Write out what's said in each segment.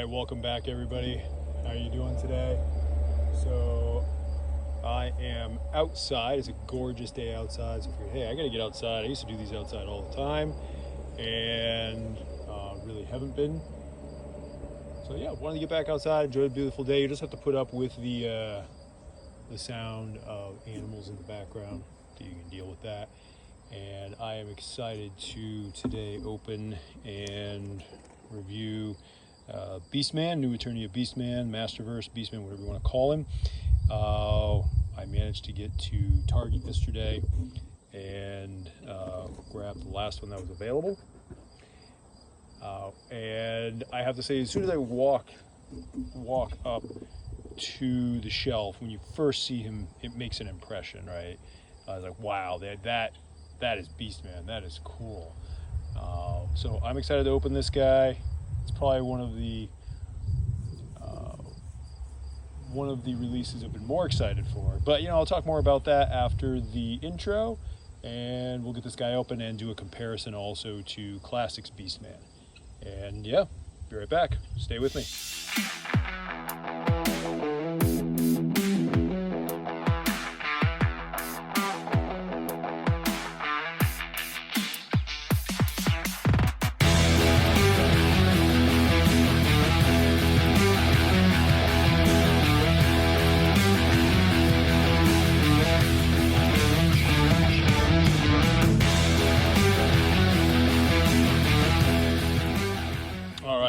right, welcome back everybody. How are you doing today? So I am outside. It's a gorgeous day outside. So I figured, hey, I gotta get outside. I used to do these outside all the time and really haven't been. So yeah, wanted to get back outside, enjoy the beautiful day. You just have to put up with the sound of animals in the background so you can deal with that. And I am excited to today open and review Beastman, new attorney of Beastman, Masterverse, Beastman, whatever you want to call him. I managed to get to Target yesterday and grab the last one that was available. And I have to say, as soon as I walk up to the shelf, when you first see him, it makes an impression, right? I was like, wow, that is Beastman. That is cool. So I'm excited to open this guy. It's probably one of the releases I've been more excited for. But I'll talk more about that after the intro, and we'll get this guy open and do a comparison also to Classics Beastman. And yeah, be right back. Stay with me.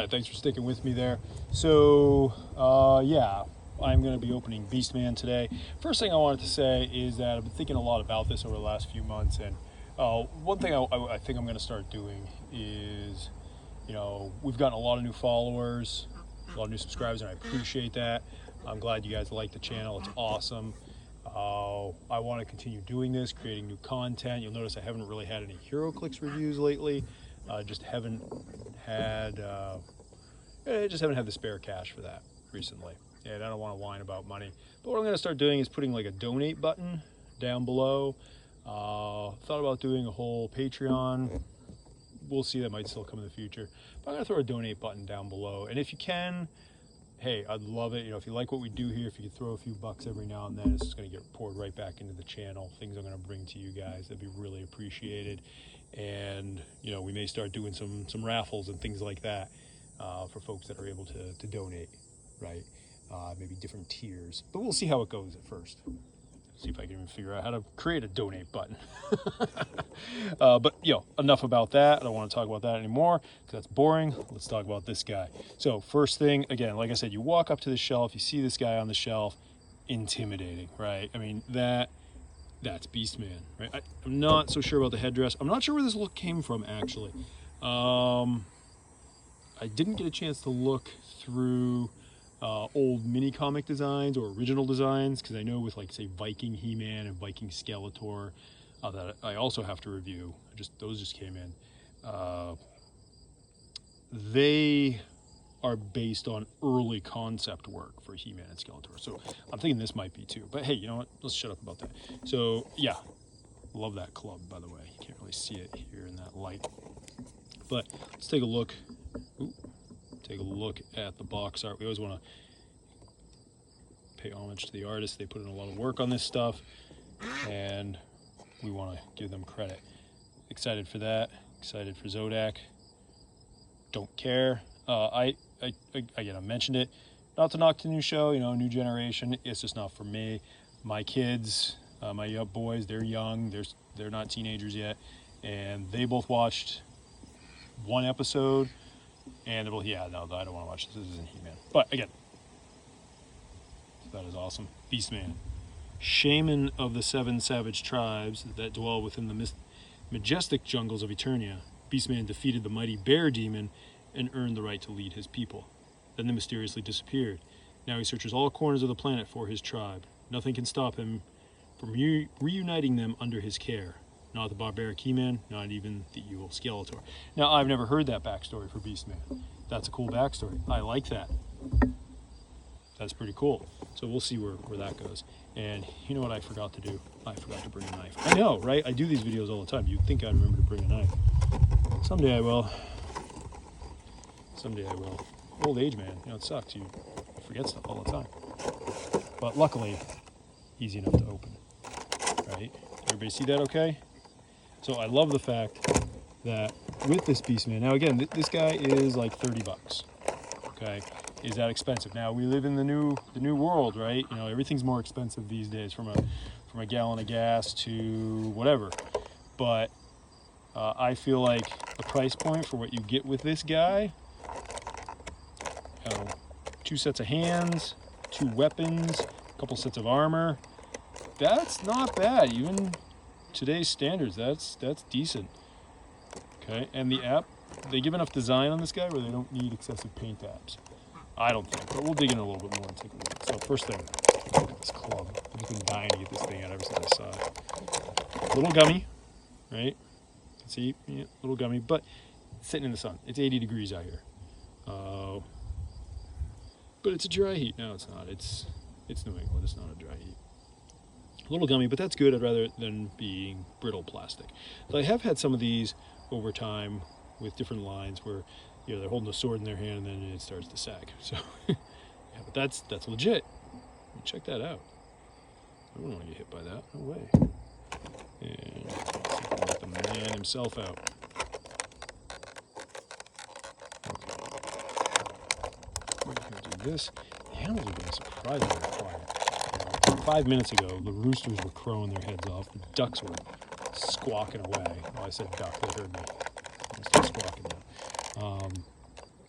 Thanks for sticking with me there. So yeah, I'm going to be opening Beastman today. First thing I wanted to say is that I've been thinking a lot about this over the last few months, and one thing I think I'm going to start doing is, we've gotten a lot of new followers, a lot of new subscribers, and I appreciate that. I'm glad you guys like the channel. It's awesome. I want to continue doing this, creating new content. You'll notice I haven't really had any HeroClix reviews lately. Just haven't had the spare cash for that recently, and I don't want to whine about money. But what I'm going to start doing is putting like a donate button down below. Thought about doing a whole Patreon. We'll see, that might still come in the future. But I'm going to throw a donate button down below, and if you can, hey, I'd love it. If you like what we do here, if you could throw a few bucks every now and then, it's just going to get poured right back into the channel. Things I'm going to bring to you guys, that'd be really appreciated. And we may start doing some raffles and things like that for folks that are able to donate, right? Maybe different tiers, but we'll see how it goes at first. See if I can even figure out how to create a donate button. But enough about that. I don't want to talk about that anymore because that's boring. Let's talk about this guy. So first thing, again, like I said, you walk up to the shelf, you see this guy on the shelf, intimidating, right? I mean, that's Beastman, right? I'm not so sure about the headdress. I'm not sure where this look came from, actually. I didn't get a chance to look through old mini comic designs or original designs, because I know with, like, say, Viking He-Man and Viking Skeletor that I also have to review. Those just came in. They are based on early concept work for He-Man and Skeletor. So I'm thinking this might be too. But hey, you know what? Let's shut up about that. So yeah, love that club, by the way. You can't really see it here in that light. But let's take a look. Take a look at the box art. We always want to pay homage to the artists. They put in a lot of work on this stuff, and we want to give them credit. Excited for that. Excited for Zodak. Don't care. I mentioned it, not to knock the new show, new generation. It's just not for me. My kids, my young boys, they're young. They're not teenagers yet, and they both watched one episode, and they're both, I don't want to watch this. This isn't He-Man. But again, that is awesome. Beastman, shaman of the 7 savage tribes that dwell within the majestic jungles of Eternia. Beastman defeated the mighty bear demon and earned the right to lead his people. Then they mysteriously disappeared. Now he searches all corners of the planet for his tribe. Nothing can stop him from reuniting them under his care. Not the barbaric He-Man, not even the evil Skeletor. Now, I've never heard that backstory for Beastman. That's a cool backstory. I like that. That's pretty cool. So we'll see where that goes. And you know what I forgot to do? I forgot to bring a knife. I know, right? I do these videos all the time. You'd think I'd remember to bring a knife. Someday I will. Someday I will. old age, man. You know, it sucks. You forget stuff all the time. But luckily, easy enough to open. Right? Everybody see that okay? So I love the fact that with this Beastman, now again, this guy is like 30 bucks. Okay? Is that expensive? Now we live in the new world, right? You know, everything's more expensive these days, from a gallon of gas to whatever. But I feel like the price point for what you get with this guy, you know, 2 sets of hands, 2 weapons, a couple sets of armor, that's not bad. Even today's standards, that's decent. Okay, and the app, they give enough design on this guy where they don't need excessive paint apps. I don't think, but we'll dig in a little bit more and take a look. So first thing, look at this club. I've just been dying to get this thing out ever since I saw it. Little gummy, right? See, yeah, little gummy, but it's sitting in the sun. It's 80 degrees out here. But it's a dry heat. No, it's not. It's New England. It's not a dry heat. A little gummy, but that's good. I'd rather than being brittle plastic. So I have had some of these over time with different lines where, you know, they're holding a sword in their hand and then it starts to sag. So, yeah, but that's legit. Check that out. I wouldn't want to get hit by that. No way. And let's see if we can get the man himself out. Okay. We're going to do this. The animals are being surprisingly quiet. 5 minutes ago, the roosters were crowing their heads off. The ducks were squawking away. Oh, I said duck, they heard me. They're still squawking now.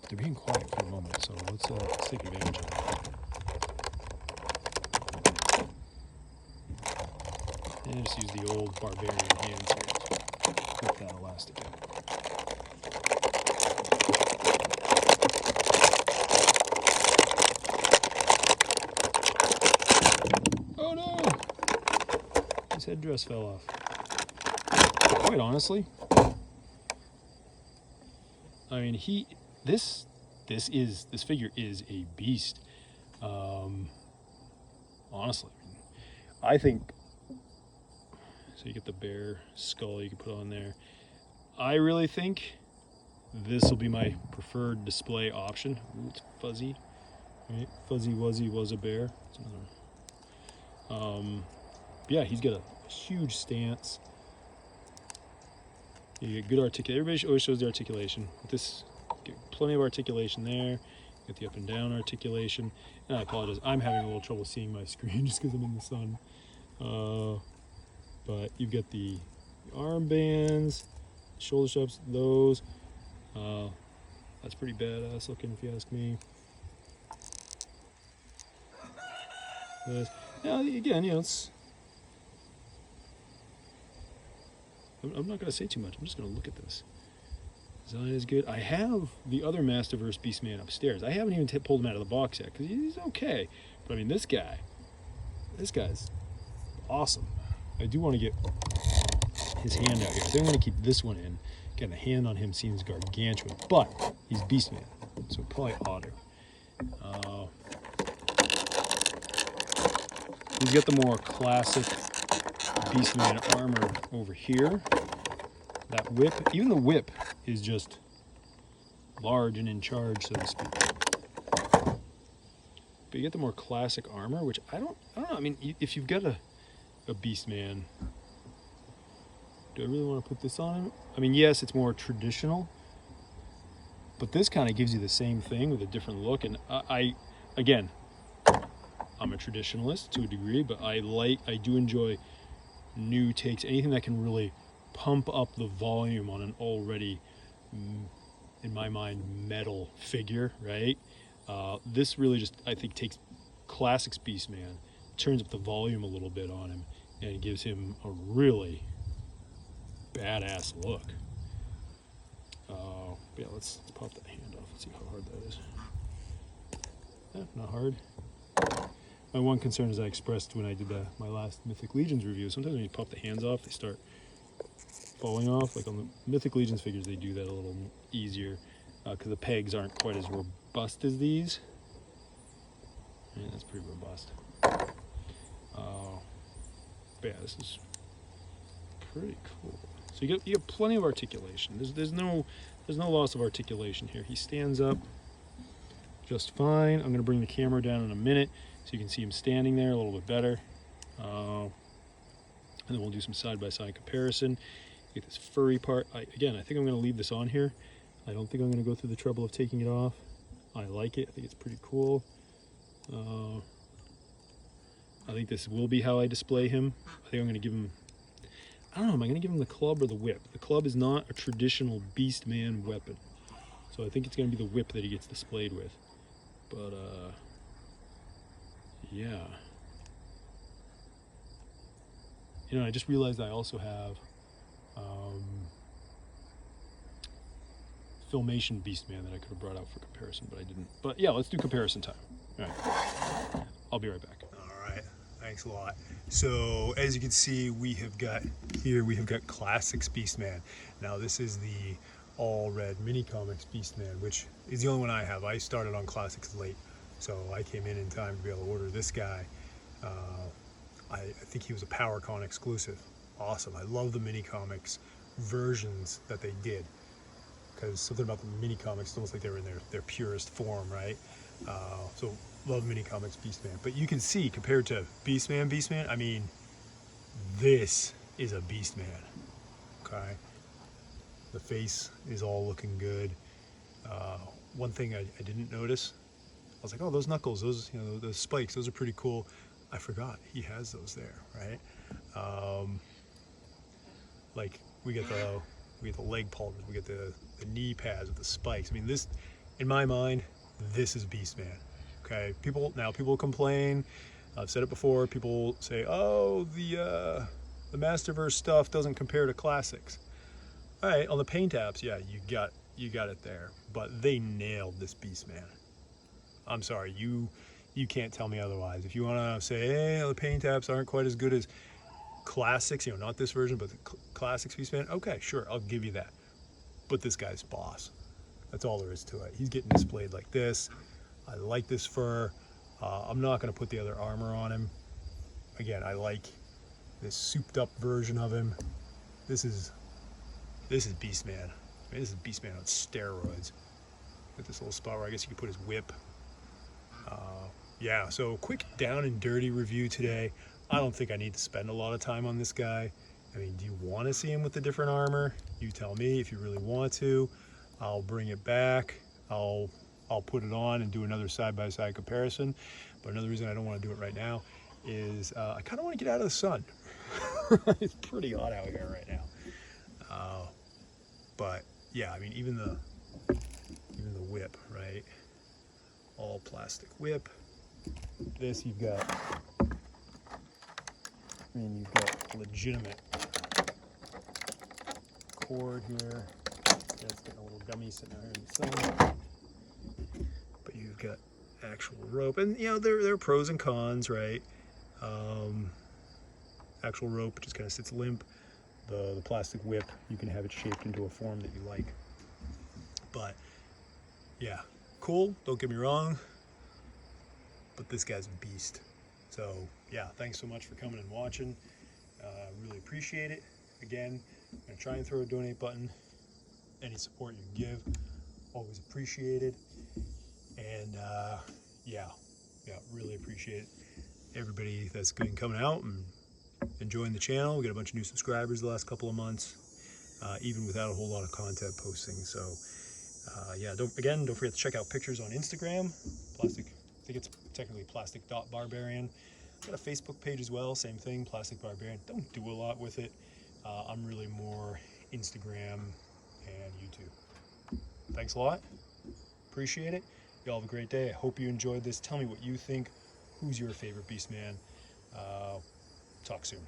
They're being quiet for a moment, so let's take advantage of it. And just use the old barbarian hands here to grip that elastic out. Oh no! His headdress fell off. Quite honestly, I mean, this figure is a beast. Honestly, I think. So you get the bear skull you can put on there. I really think this will be my preferred display option. Ooh, it's fuzzy, right? Fuzzy Wuzzy was a bear. That's another. Yeah, he's got a huge stance. You get good articulation. Everybody always shows the articulation. With this, get plenty of articulation there. Get the up and down articulation. And I apologize, I'm having a little trouble seeing my screen just because I'm in the sun. But you've got the arm bands, shoulder straps, those. That's pretty badass looking if you ask me. Now, again, you know, I'm not going to say too much. I'm just going to look at this. Design is good. I have the other Masterverse Beastman upstairs. I haven't even pulled him out of the box yet because he's okay. But I mean, this guy's awesome. I do want to get his hand out here. I think I'm going to keep this one in. Again, the hand on him seems gargantuan, but he's Beastman, so probably ought to. He's got the more classic Beastman armor over here. That whip, even the whip is just large and in charge, so to speak. But you get the more classic armor, which I don't know. I mean, if you've got a Beastman, do I really want to put this on him? I mean, yes, it's more traditional, but this kind of gives you the same thing with a different look. And again, I'm a traditionalist to a degree, but I do enjoy new takes, anything that can really pump up the volume on an already, in my mind, metal figure, right? This really just, I think, takes Classics Beastman, turns up the volume a little bit on him, and gives him a really badass look. Yeah, let's pop that hand off and see how hard that is. Not hard. My one concern, as I expressed when I did my last Mythic Legions review, sometimes when you pop the hands off, they start falling off. Like on the Mythic Legions figures, they do that a little easier because the pegs aren't quite as robust as these. And that's pretty robust. But yeah, this is pretty cool. So you get plenty of articulation. There's no loss of articulation here. He stands up. just fine. I'm going to bring the camera down in a minute so you can see him standing there a little bit better. And then we'll do some side-by-side comparison. Get this furry part. Again, I think I'm going to leave this on here. I don't think I'm going to go through the trouble of taking it off. I like it. I think it's pretty cool. I think this will be how I display him. I think I'm going to give him, I don't know, am I going to give him the club or the whip? The club is not a traditional Beastman weapon. So I think it's going to be the whip that he gets displayed with. But, yeah. You know, I just realized I also have Filmation Beastman that I could have brought out for comparison, but I didn't. But yeah, let's do comparison time. All right. I'll be right back. All right. Thanks a lot. So as you can see, we have got Classics Beastman. Now this is the all red mini comics Beastman, which is the only one I have. I started on Classics late, so I came in time to be able to order this guy. I think he was a PowerCon exclusive. Awesome. I love the mini comics versions that they did, because something about the mini comics, it's almost like they were in their purest form, right? So love mini comics Beastman. But you can see, compared to Beastman, I mean, this is a Beastman. Okay, the face is all looking good. One thing I didn't notice, I was like, oh, those knuckles, those, you know, those spikes, those are pretty cool. I forgot he has those there, right? Like we get the leg palms, we get the knee pads with the spikes. I mean, this, in my mind, this is Beastman. Okay, people complain. I've said it before. People say, oh, the Masterverse stuff doesn't compare to Classics. All right, on the paint apps, yeah, you got it there. But they nailed this Beastman. I'm sorry, you can't tell me otherwise. If you want to say, hey, the paint apps aren't quite as good as Classics, you know, not this version, but the Classics Beastman, okay, sure, I'll give you that. But this guy's boss. That's all there is to it. He's getting displayed like this. I like this fur. I'm not going to put the other armor on him. Again, I like this souped up version of him. This is Beastman. I mean, this is Beastman on steroids. Got this little spot where I guess you could put his whip. Yeah, so quick down and dirty review today. I don't think I need to spend a lot of time on this guy. I mean, do you want to see him with the different armor? You tell me if you really want to. I'll bring it back. I'll put it on and do another side-by-side comparison. But another reason I don't want to do it right now is I kind of want to get out of the sun. It's pretty hot out here right now. But yeah, I mean, even the whip, right? All plastic whip. This you've got legitimate cord here. Yeah, it's getting a little gummy sitting out here in the sun. But you've got actual rope, and you know there are pros and cons, right? Actual rope just kind of sits limp. The plastic whip, you can have it shaped into a form that you like. But yeah, cool. Don't get me wrong. But this guy's a beast. So yeah, thanks so much for coming and watching. Really appreciate it. Again, I'm gonna try and throw a donate button. Any support you give, always appreciated. And yeah, really appreciate it. Everybody that's been coming out and enjoying the channel. We got a bunch of new subscribers the last couple of months, even without a whole lot of content posting. So yeah, don't forget to check out pictures on Instagram. Plastic, I think it's technically plastic.barbarian. Got a Facebook page as well, same thing, Plastic Barbarian. Don't do a lot with it. I'm really more Instagram and YouTube. Thanks a lot. Appreciate it. Y'all have a great day. I hope you enjoyed this. Tell me what you think. Who's your favorite Beastman? Talk soon.